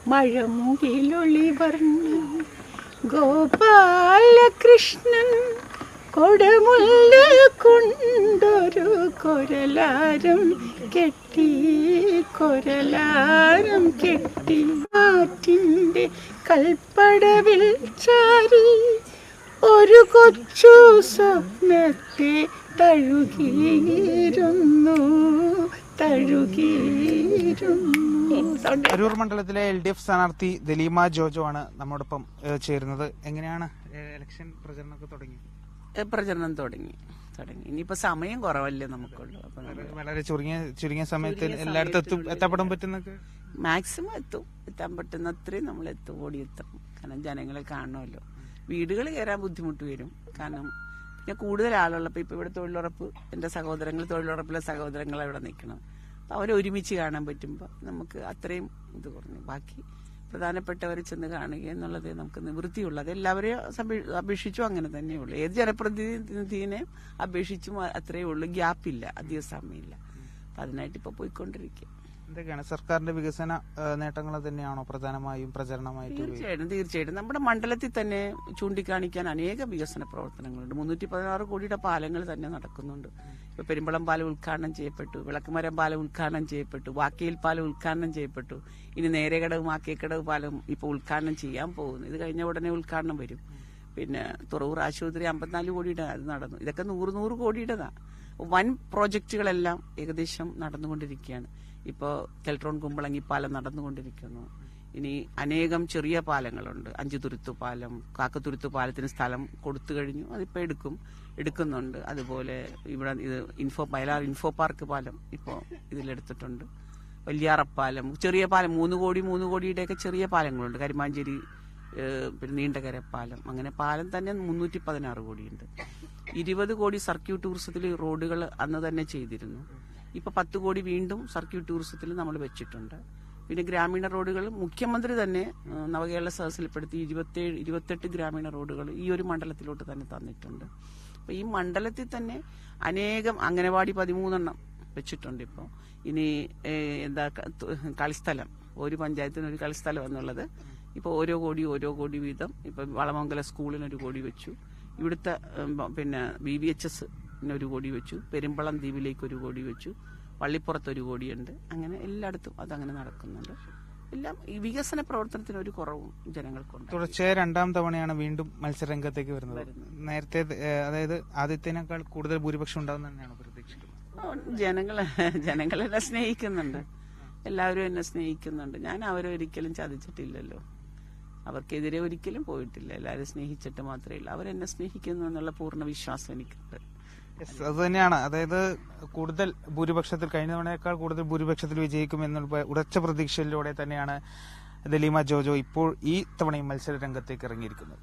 മഴമുകിലൊളിവർണ്ണൻ ഗോപാലകൃഷ്ണൻ കൊടമുല്ല കൊണ്ടൊരു കൊരലാരം കെട്ടി കാറ്റിൻ്റെ കൽപ്പടവിൽ ചാരി ഒരു കൊച്ചു സ്വപ്നത്തെ തഴുകിയിരുന്നു. അരൂർ മണ്ഡലത്തിലെ LDF സ്ഥാനാർത്ഥി ദലീമ ജോജോ ആണ് നമ്മോടൊപ്പം ചേരുന്നത്. എങ്ങനെയാണ് ഇലക്ഷൻ പ്രചരണമൊക്കെ തുടങ്ങി? പ്രചരണം തുടങ്ങി. ഇനിയിപ്പോ സമയം കുറവല്ലേ നമുക്കുള്ളൂ. അപ്പൊ വളരെ ചുരുങ്ങിയ സമയത്ത് എല്ലായിടത്തും എത്തപ്പെടാൻ പറ്റുന്നൊക്കെ മാക്സിമം എത്താൻ പറ്റുന്ന അത്രയും നമ്മൾ ഓടിയെത്തും. കാരണം ജനങ്ങളെ കാണണമല്ലോ. വീടുകൾ കയറാൻ ബുദ്ധിമുട്ട് വരും. കാരണം പിന്നെ കൂടുതൽ ആളുള്ളപ്പോൾ ഇപ്പൊ ഇവിടെ തൊഴിലുറപ്പ്, എന്റെ സഹോദരങ്ങൾ തൊഴിലുറപ്പിലെ സഹോദരങ്ങൾ അവിടെ നിൽക്കണം. അപ്പൊ അവരെ ഒരുമിച്ച് കാണാൻ പറ്റുമ്പോൾ നമുക്ക് അത്രയും ഇത് കുറഞ്ഞു. ബാക്കി പ്രധാനപ്പെട്ടവരെ ചെന്ന് കാണുക എന്നുള്ളത് നമുക്ക് നിവൃത്തിയുള്ളത്. എല്ലാവരെയും അപേക്ഷിച്ചും അങ്ങനെ തന്നെയുള്ളൂ. ഏത് ജനപ്രതിനിധിനെ അപേക്ഷിച്ചും അത്രയേ ഉള്ളൂ. ഗ്യാപ്പില്ല, അധിക സമയമില്ല. അപ്പൊ അതിനായിട്ട് ഇപ്പൊ പോയിക്കൊണ്ടിരിക്കുക. എന്തൊക്കെയാണ് സർക്കാരിന്റെ വികസന നേട്ടങ്ങൾ തന്നെയാണോ പ്രധാനമായും പ്രചരണമായിട്ട്? തീർച്ചയായിട്ടും നമ്മുടെ മണ്ഡലത്തിൽ തന്നെ ചൂണ്ടിക്കാണിക്കാൻ അനേക വികസന പ്രവർത്തനങ്ങളുണ്ട്. 316 കോടിയുടെ പാലങ്ങൾ തന്നെ നടക്കുന്നുണ്ട്. ഇപ്പൊ പെരുമ്പളം പാലം ഉദ്ഘാടനം ചെയ്യപ്പെട്ടു, വിളക്കുമരം പാലം ഉദ്ഘാടനം ചെയ്യപ്പെട്ടു, വാക്കയിൽ പാലം ഉദ്ഘാടനം ചെയ്യപ്പെട്ടു. ഇനി നേരെക്കടവ് മാക്കേക്കടവ് പാലം ഇപ്പൊ ഉദ്ഘാടനം ചെയ്യാൻ പോകുന്നു. ഇത് കഴിഞ്ഞ ഉടനെ ഉദ്ഘാടനം വരും. പിന്നെ തുറവൂർ ആശുപത്രി 54 കോടിയുടെ അത് നടന്നു. ഇതൊക്കെ 100 കോടിയുടേതാണ്. വൻ പ്രോജക്റ്റുകളെല്ലാം ഏകദേശം നടന്നുകൊണ്ടിരിക്കുകയാണ്. ഇപ്പോൾ കെൽട്രോൺ കുമ്പളങ്ങി പാലം നടന്നുകൊണ്ടിരിക്കുന്നു. ഇനി അനേകം ചെറിയ പാലങ്ങളുണ്ട്. 5 തുരുത്തു പാലം, കാക്കത്തുരുത്തു പാലത്തിന് സ്ഥലം കൊടുത്തു കഴിഞ്ഞു. അതിപ്പോൾ എടുക്കുന്നുണ്ട്. അതുപോലെ ഇവിടെ ഇത് വയലാർ ഇൻഫോ പാർക്ക് പാലം ഇപ്പോൾ ഇതിലെടുത്തിട്ടുണ്ട്. വല്യാറപ്പാലം, ചെറിയ പാലം 3 കോടിയുടെയൊക്കെ ചെറിയ പാലങ്ങളുണ്ട്. കരിമാഞ്ചേരി പിന്നെ നീണ്ടകര പാലം, അങ്ങനെ പാലം തന്നെ 316 കോടിയുണ്ട്. 20 കോടി സർക്യൂട്ട് ടൂറിസത്തിൽ റോഡുകൾ അന്ന് തന്നെ ചെയ്തിരുന്നു. ഇപ്പൊ 10 കോടി വീണ്ടും സർക്യൂട്ട് ടൂറിസത്തിൽ നമ്മൾ വെച്ചിട്ടുണ്ട്. പിന്നെ ഗ്രാമീണ റോഡുകൾ മുഖ്യമന്ത്രി തന്നെ നവകേരള സദസ്സിൽപ്പെടുത്തി 28 ഗ്രാമീണ റോഡുകൾ ഈ ഒരു മണ്ഡലത്തിലോട്ട് തന്നെ തന്നിട്ടുണ്ട്. അപ്പൊ ഈ മണ്ഡലത്തിൽ തന്നെ അനേകം അംഗനവാടി 13 വെച്ചിട്ടുണ്ട്. ഇപ്പോൾ ഇനി എന്താ കളിസ്ഥലം, ഒരു പഞ്ചായത്തിന് ഒരു കളിസ്ഥലം എന്നുള്ളത് ഇപ്പോൾ ഓരോ കോടി വീതം. ഇപ്പൊ വളമംഗലം സ്കൂളിന് 1 കോടി വെച്ചു. ഇവിടുത്തെ പിന്നെ BVHS 1 കോടി വെച്ചു. പെരുമ്പളം ദ്വീപിലേക്ക് 1 കോടി വെച്ചു. പള്ളിപ്പുറത്ത് 1 കോടിയുണ്ട്. അങ്ങനെ എല്ലായിടത്തും അതങ്ങനെ നടക്കുന്നുണ്ട്. എല്ലാം ഈ വികസന പ്രവർത്തനത്തിന് ഒരു കുറവും ജനങ്ങൾക്കുണ്ട്. തുടർച്ചയായ 2ാം തവണയാണ് വീണ്ടും മത്സരരംഗത്തേക്ക് വരുന്നത്. നേരത്തെ അതായത് ആദ്യത്തേനേക്കാൾ കൂടുതൽ ഭൂരിപക്ഷം ഉണ്ടാവും തന്നെയാണ് പ്രതീക്ഷിക്കുന്നത്. ജനങ്ങൾ എന്നെ സ്നേഹിക്കുന്നുണ്ട്. എല്ലാവരും എന്നെ സ്നേഹിക്കുന്നുണ്ട്. ഞാൻ അവരെ ഒരിക്കലും ചതിച്ചിട്ടില്ലല്ലോ. അവർക്കെതിരെ ഒരിക്കലും പോയിട്ടില്ല. എല്ലാവരും സ്നേഹിച്ചിട്ട് മാത്രമേ ഉള്ളൂ. അവരെന്നെ സ്നേഹിക്കുന്നു എന്നുള്ള പൂർണ്ണ വിശ്വാസം എനിക്കുണ്ട്. അത് തന്നെയാണ്. അതായത് കൂടുതൽ ഭൂരിപക്ഷത്തിൽ, കഴിഞ്ഞ തവണയേക്കാൾ കൂടുതൽ ഭൂരിപക്ഷത്തിൽ വിജയിക്കും എന്നുള്ള ഉറച്ച പ്രതീക്ഷയിലൂടെ തന്നെയാണ് ദലീമ ജോജോ ഇപ്പോൾ ഈ തവണയും മത്സര രംഗത്തേക്ക് ഇറങ്ങിയിരിക്കുന്നത്.